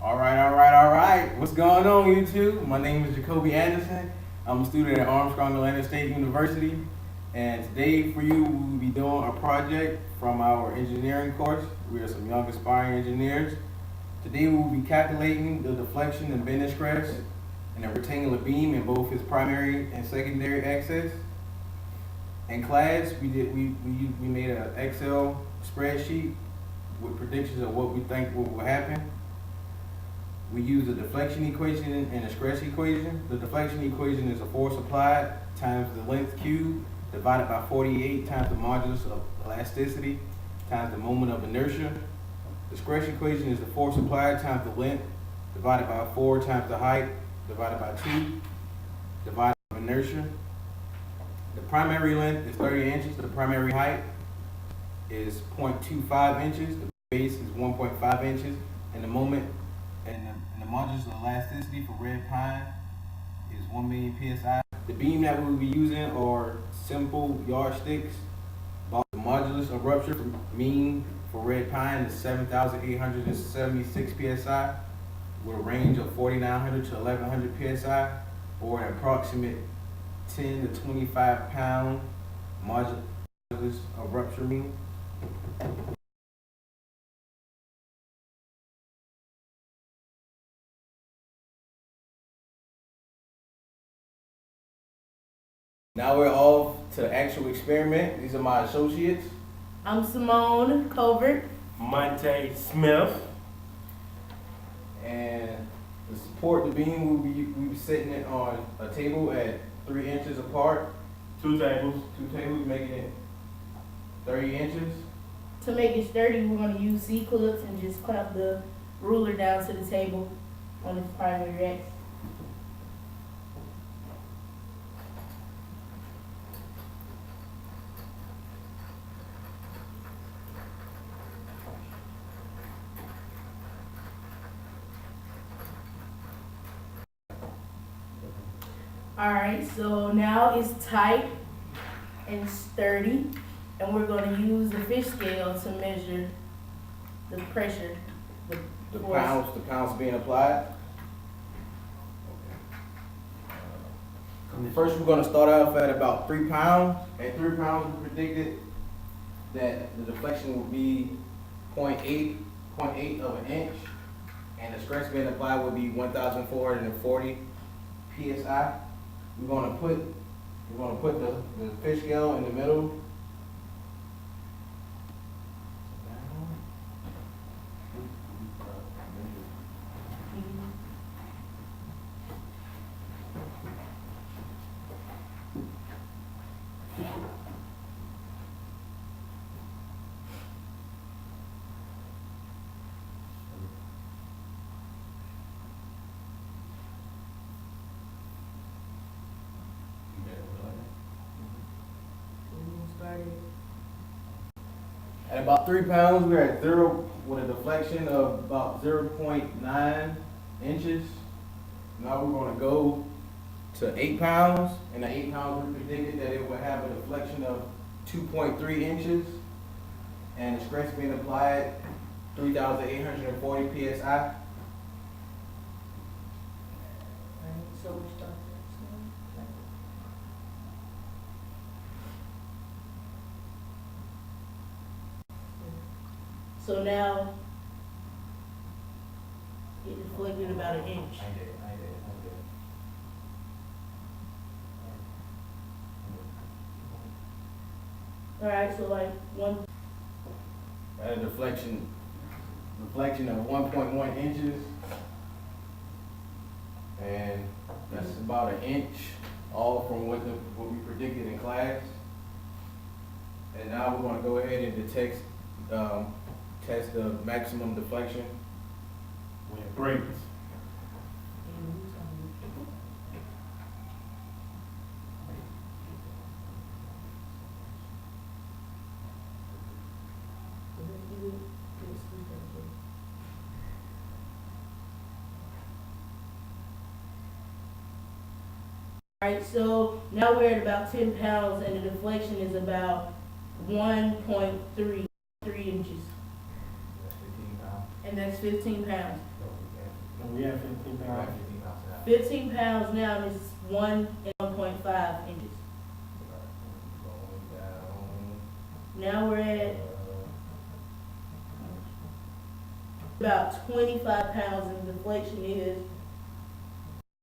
All right. What's going on, YouTube? My name is Jacoby Anderson. I'm a student at Armstrong Atlanta State University. And today for you, we will be doing a project from our engineering course. We are some young aspiring engineers. Today we will be calculating the deflection and bending stress in a rectangular beam in both its primary and secondary axis. In class, we made an Excel spreadsheet with predictions of what we think will happen. We use the deflection equation and the stress equation. The deflection equation is a force applied times the length cubed divided by 48 times the modulus of elasticity times the moment of inertia. The stress equation is the force applied times the length divided by 4 times the height divided by 2 divided by inertia. The primary length is 30 inches. The primary height is 0.25 inches. The base is 1.5 inches. And the moment and the modulus of elasticity for red pine is 1 million psi. The beam that we will be using are simple yardsticks. The modulus of rupture for mean for red pine is 7,876 psi with a range of 4,900 to 1,100 psi, or an approximate 10 to 25 pound modulus of rupture mean. Now we're off to the actual experiment. These are my associates. I'm Simone Covert. Monte Smith. And to support the beam, we'll be sitting it on a table at 3 inches apart. Two tables. Two tables, making it 30 inches. To make it sturdy, we're going to use C-clips and just clamp the ruler down to the table on its primary axis. Alright, so now it's tight and sturdy, and we're going to use the fish scale to measure the pressure. The pounds being applied. First, we're going to start off at about 3 pounds. At 3 pounds, we predicted that the deflection would be 0.8 of an inch, and the stress being applied would be 1,440 psi. We're gonna put the fish scale in the middle. At about 3 pounds, we're at 0 with a deflection of about 0.9 inches. Now we're going to go to 8 pounds. And at 8 pounds, we predicted that it would have a deflection of 2.3 inches. And the stress being applied, 3,840 psi. So we start. So now it deflected about an inch. I did. Alright, so like one. At a deflection of 1.1 inches. And that's about an inch off from what we predicted in class. And now we're going to go ahead and test the maximum deflection. When it breaks. Alright, so now we're at about 10 pounds and the deflection is about 1.3 inches. That's 15 pounds. And that's 15 pounds. So we got And we have 15 pounds. 15 pounds now is 1 and 1.5 inches. Now we're at about 25 pounds, and the deflection is,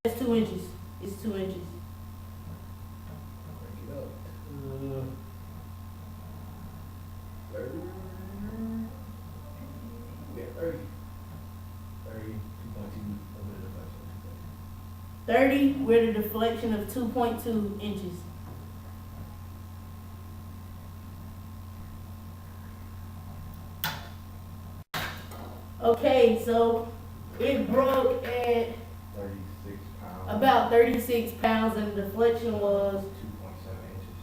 that's 2 inches. It's 2 inches. Uh, 30 with a deflection of 2.2 inches. Okay, so it broke at 36 pounds. about 36 pounds, and the deflection was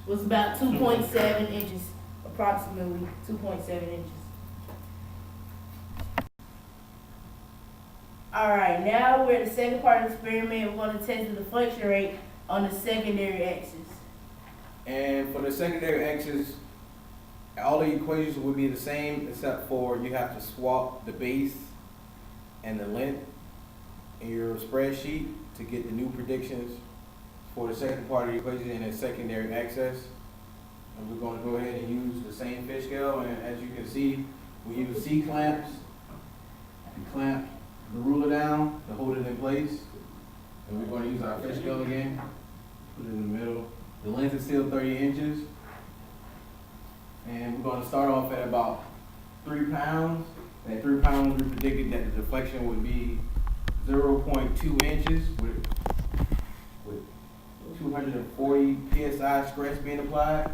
2.7 inches. about 2.7 inches, approximately 2.7 inches. All right, now we're at the second part of the experiment. We're going to test the deflection rate on the secondary axis. And for the secondary axis, all the equations will be the same except for you have to swap the base and the length in your spreadsheet to get the new predictions for the second part of the equation in the secondary axis. And we're going to go ahead and use the same fish scale. And as you can see, we use C clamps. You clamp the ruler down to hold it in place. And we're going to use our fish scale again. Put it in the middle. The length is still 30 inches. And we're going to start off at about 3 pounds. At 3 pounds, we predicted that the deflection would be 0.2 inches with 240 psi stress being applied.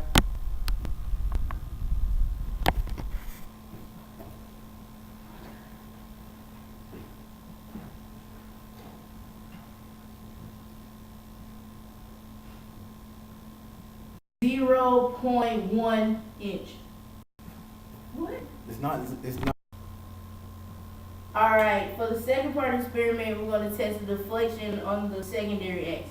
.1 inch. What? It's not. All right, for the second part of the experiment, we're going to test the deflection on the secondary axis.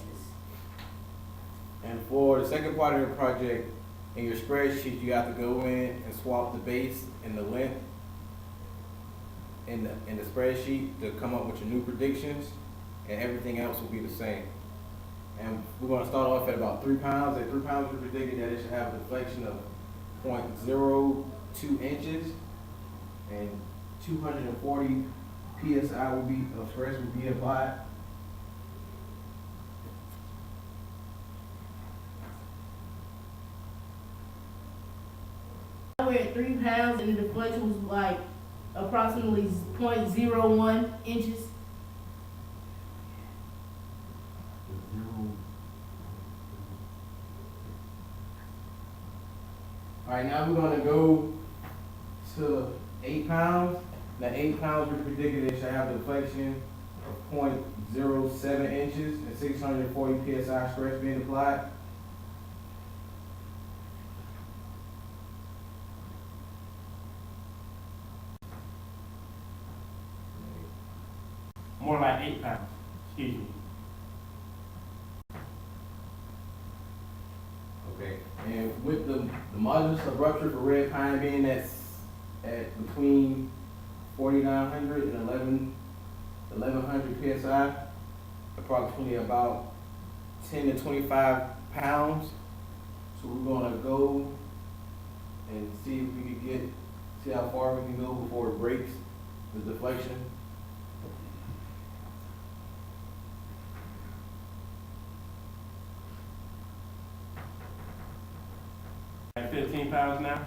And for the second part of the project, in your spreadsheet, you have to go in and swap the base and the length in the spreadsheet to come up with your new predictions, and everything else will be the same. And we're going to start off at about 3 pounds. At 3 pounds, we predicted that it should have a deflection of 0.02 inches, and 240 psi will be of stress will be applied. Now we're at 3 pounds, and the deflection was like approximately 0.01 inches. All right, now we're going to go to 8 pounds. Now 8 pounds, we predicted it should have a deflection of 0.07 inches and 640 psi stress being applied. more like 8 pounds. Excuse me. Okay. And with the modulus of rupture for red pine being at between 4,900 and 1,100 psi, approximately about 10 to 25 pounds. So we're gonna go and see if we can see how far we can go before it breaks the deflection. At 15 pounds now.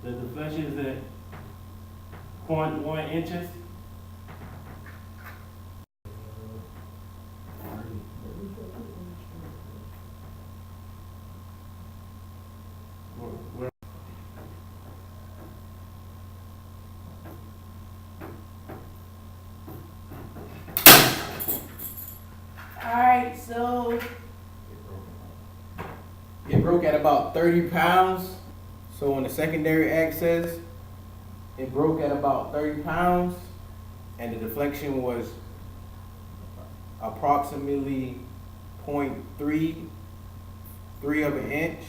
The deflection is at 0.1 inches. We're All right, so It broke at about 30 pounds. So on the secondary axis, it broke at about 30 pounds, and the deflection was approximately 0.3 of an inch.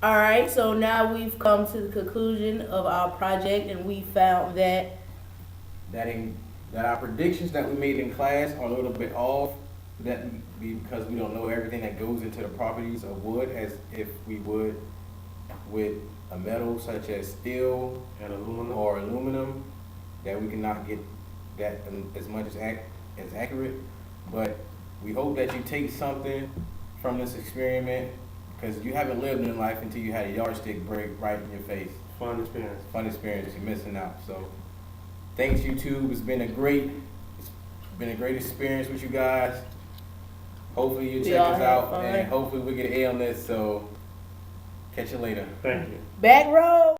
All right, so now we've come to the conclusion of our project, and we found that that our predictions that we made in class are a little bit off. Because we don't know everything that goes into the properties of wood as if we would with a metal such as steel And aluminum. or aluminum, that we cannot get that as much as accurate. But we hope that you take something from this experiment, because you haven't lived in life until you had a yardstick break right in your face. Fun experience. Fun experience, you're missing out. So thanks YouTube. It's been a great experience with you guys. Hopefully you We check all us had out, fun. and hopefully we get an A on this. So catch you later. Thank you. back row.